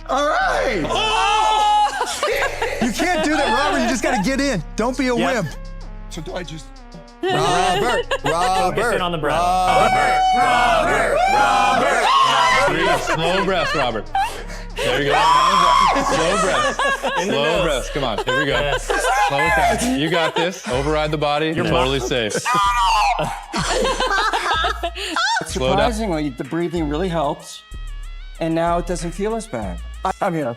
All right. You can't do that, Robert. You just got to get in. Don't be a wimp. So do I just... Robert. Focus in on the breath. Breathe. Slow breath, Robert. There you go. Slow breath. Slow breath. Come on. Here we go. Yes. Slow it down. You got this. Override the body. You're totally safe. Surprisingly, the breathing really helps, and now it doesn't feel as bad. I'm here.